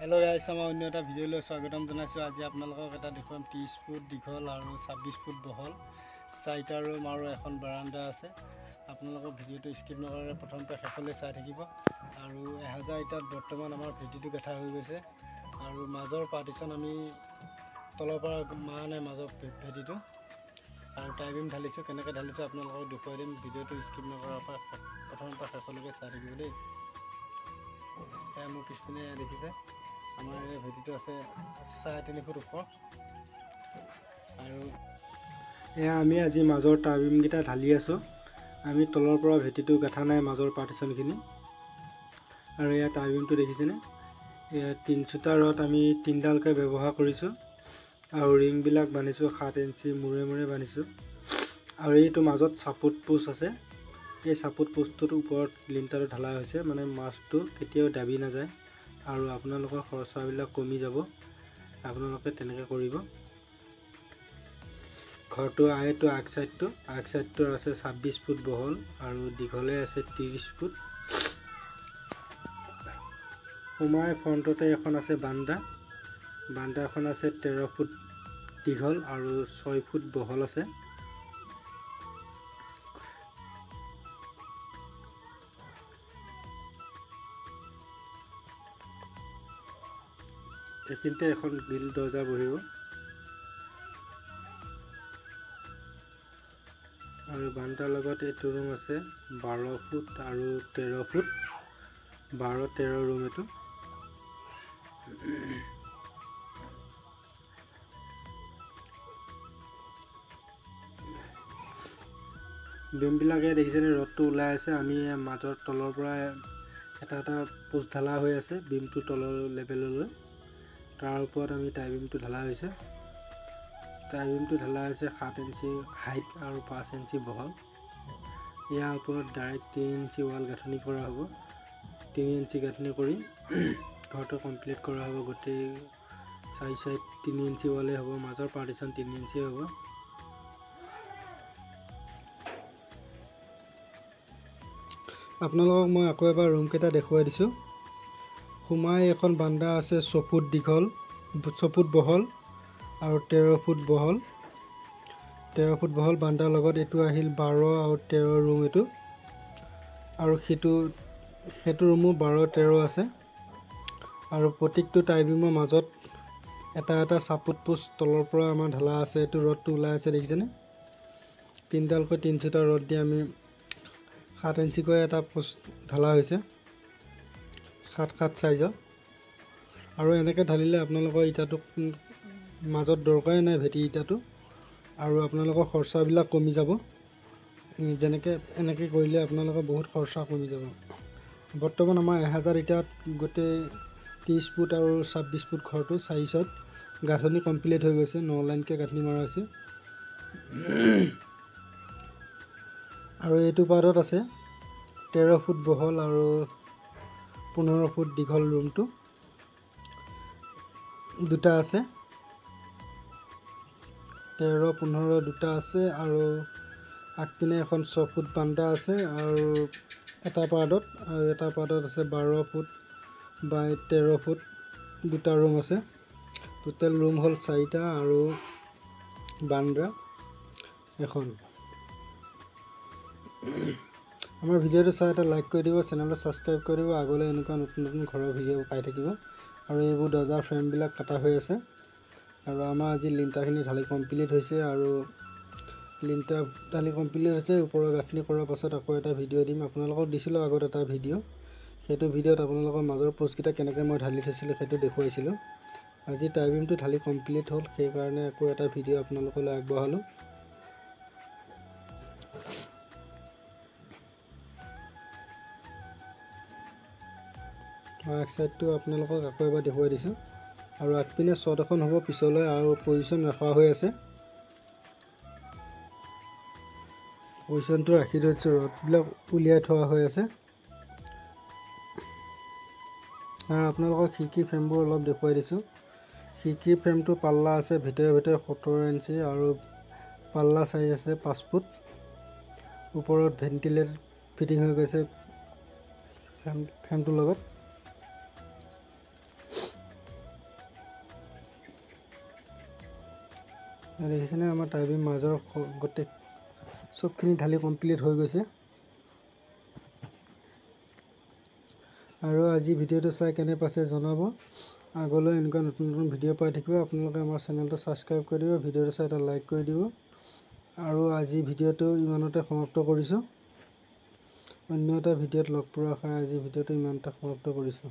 Hello guys, আমাৰ অন্য এটা ভিডিঅ'লৈ স্বাগতম জনাইছোঁ। আজি আপোনালোকক এটা দেখুৱাম 30 ফুট দীঘল আৰু 26 ফুট বহল 4টা ৰুম আৰু এখন বাৰান্দা আছে। আপোনালোকৰ ভিডিঅ'টো স্কিপ নকৰাকৈ প্ৰথমৰ পৰা শেষলৈ চাই থাকিব। আৰু 1000 ইটাত বৰ্তমান আমাৰ ভেটিটো গাঁথা হৈ গৈছে আৰু মাজৰ পাৰ্টিশ্যন আমি তলৰ পৰা মাৰা নাই, মাজৰ ভেটিটো আৰু টাইবিম ঢালিছোঁ। কেনেকৈ ঢালিছোঁ আপোনালোকক দেখুৱাই দিম। ভিডিঅ'টো স্কিপ নকৰাৰ পৰা প্ৰথমৰ পৰা শেষলৈকে চাই থাকিব দেই। এয়া মোৰ পিছপিনে দেখিছে আমাৰ এই ভেটিটো আছে 3.5 ফুট ওখ। আৰু এয়া আমি আজি মাজৰ টাৰবিমকেইটা ঢালি আছোঁ। আমি তলৰ পৰা ভেটিটো গাঁঠা নাই, মাজৰ পাৰ্টিশ্যনখিনি। আৰু এয়া টাৰবিমটো দেখিছেনে? এয়া 3 চুটা ৰড আমি 3ডালকৈ ব্যৱহাৰ কৰিছোঁ আৰু ৰিংবিলাক বান্ধিছোঁ 7 ইঞ্চি মূৰে মূৰে বান্ধিছোঁ। আৰু এইটো মাজত ছাপোৰ্ট পোষ্ট আছে। এই ছাপোৰ্ট পোষ্টটোৰ ওপৰত লিণ্টাৰটো ঢালা হৈছে, মানে মাছটো কেতিয়াও দাবি নাযায় আৰু আপোনালোকৰ খৰচাবিলাক কমি যাব। আপোনালোকে তেনেকৈ কৰিব। ঘৰটো এইটো আগ চাইডটোৰ আছে 26 ফুট বহল আৰু দীঘলে আছে 30 ফুট। সোমাই ফ্ৰণ্টতে এখন আছে বাৰান্দা এখন আছে 13 ফুট দীঘল আৰু 6 ফুট বহল আছে। এইখিনিতে এখন গ্ৰিল দৰ্জা বহিব আৰু বাৰান্দাৰ লগত এইটো ৰুম আছে 12 ফুট আৰু 13 ফুট 12-13 ৰুম। এইটো বিমবিলাকে দেখিছেনে ৰডটো ওলাই আছে। আমি মাজৰ তলৰ পৰা এটা পোষ্ট ঢালা হৈ আছে বিমটো তলৰ লেভেললৈ। তাৰ ওপৰত আমি টাইবিমটো ঢালা হৈছে। টাইবিমটো ঢালা হৈছে 7 ইঞ্চি হাইট আৰু 5 ইঞ্চি বহল। ইয়াৰ ওপৰত ডাইৰেক্ট 3 ইঞ্চি ৱাল গাঁথনি কৰা হ'ব। 3 ইঞ্চি গাঁথনি কৰি ঘৰটো কমপ্লিট কৰা হ'ব। গোটেই 4 চাইড 3 ইঞ্চি ৱালেই হ'ব, মাজৰ পাৰ্টিশ্যন 3 ইঞ্চি হ'ব। আপোনালোকক মই আকৌ এবাৰ ৰুমকেইটা দেখুৱাই দিছোঁ। সোমাই এখন বাৰান্দা আছে 6 ফুট দীঘল 6 ফুট বহল আৰু 13 ফুট বহল। 13 ফুট বহল বাৰান্দাৰ লগত এইটো আহিল 12 আৰু 13 ৰুম এইটো। আৰু সেইটো ৰুমো 12-13 আছে। আৰু প্ৰত্যেকটো টাইবিমৰ মাজত এটা ছাপোৰ্ট পোষ্ট তলৰ পৰা আমাৰ ঢালা আছে। এইটো ৰডটো ওলাই আছে দেখিছেনে? 3ডালকৈ 3 চুটা ৰড দি আমি 7 ইঞ্চিকৈ এটা পোষ্ট ঢালা হৈছে 7-7 চাইজৰ। আৰু এনেকৈ ঢালিলে আপোনালোকৰ ইটাটো মাজত দৰকাৰেই নাই, ভেটি ইটাটো। আৰু আপোনালোকৰ খৰচাবিলাক কমি যাব। এনেকৈ কৰিলে আপোনালোকৰ বহুত খৰচা কমি যাব। বৰ্তমান আমাৰ 1000 ইটাত গোটেই 30 ফুট আৰু 26 ফুট ঘৰটো 4 চাইড গাঁথনি কমপ্লিট হৈ গৈছে। 9 লাইনকৈ গাঁথনি মৰা হৈছে। আৰু এইটো পাৰ্টত আছে 13 ফুট বহল আৰু 15 ফুট দীঘল ৰুমটো দুটা আছে। 13-15 দুটা আছে আৰু আগপিনে এখন 6 ফুট বাৰান্দা আছে আৰু এটা পাৰ্টত আছে 12 ফুট বাই 13 ফুট দুটা ৰুম আছে। টোটেল ৰুম হ'ল 4টা আৰু বাৰান্দা এখন। আমাৰ ভিডিঅ'টো চাই এটা লাইক কৰি দিব, চেনেলটো ছাবস্ক্ৰাইব কৰি দিব। আগলৈ এনেকুৱা নতুন ঘৰৰ ভিডিঅ' পাই থাকিব। আৰু এইবোৰ দৰ্জাৰ ফ্ৰেমবিলাক কাটা হৈ আছে। আৰু আমাৰ আজি লিণ্টাৰখিনি ঢালি কমপ্লিট হৈছে আৰু লিণ্টাৰ ঢালি কমপ্লিট হৈছে। ওপৰৰ গাঁথনি কৰাৰ পাছত আকৌ এটা ভিডিঅ' দিম। আপোনালোকক দিছিলোঁ আগত এটা ভিডিঅ'। সেইটো ভিডিঅ'ত আপোনালোকৰ মাজৰ পোষ্টকেইটা কেনেকৈ মই ঢালি থৈছিলোঁ সেইটো দেখুৱাইছিলোঁ। আজি টাইবিমটো ঢালি কমপ্লিট হ'ল, সেইকাৰণে আকৌ এটা ভিডিঅ' আপোনালোকলৈ আগবঢ়ালোঁ। আগ চাইডটো আপোনালোকক আকৌ এবাৰ দেখুৱাই দিছোঁ। আৰু আগপিনে শ্বট এখন হ'ব পিছলৈ আৰু পজিশ্যন ৰখা হৈ আছে। পজিশ্যনটো ৰাখি থৈছোঁ, ৰডবিলাক উলিয়াই থোৱা হৈ আছে। আৰু আপোনালোকৰ খিৰিকী ফ্ৰেমবোৰ অলপ দেখুৱাই দিছোঁ। খিৰিকী ফ্ৰেমটো পাল্লা আছে ভিতৰে 17 ইঞ্চি আৰু পাল্লা চাইজ আছে 5 ফুট। ওপৰত ভেণ্টিলেট ফিটিং হৈ গৈছে ফ্ৰেমটোৰ লগত। দেখিছেনে আমাৰ টাইবিম মাজৰ গোটেই চবখিনি ঢালি কমপ্লিট হৈ গৈছে। আৰু আজি ভিডিঅ'টো চাই কেনে পাইছে জনাব। আগলৈ এনেকুৱা নতুন নতুন ভিডিঅ' পাই থাকিব। আপোনালোকে আমাৰ চেনেলটো ছাবস্ক্ৰাইব কৰি দিব, ভিডিঅ'টো চাই এটা লাইক কৰি দিব। আৰু আজি ভিডিঅ'টো ইমানতে সমাপ্ত কৰিছোঁ। অন্য এটা ভিডিঅ'ত লগ পোৱাৰ আশাৰে আজি ভিডিঅ'টো ইমানতে সমাপ্ত কৰিছোঁ।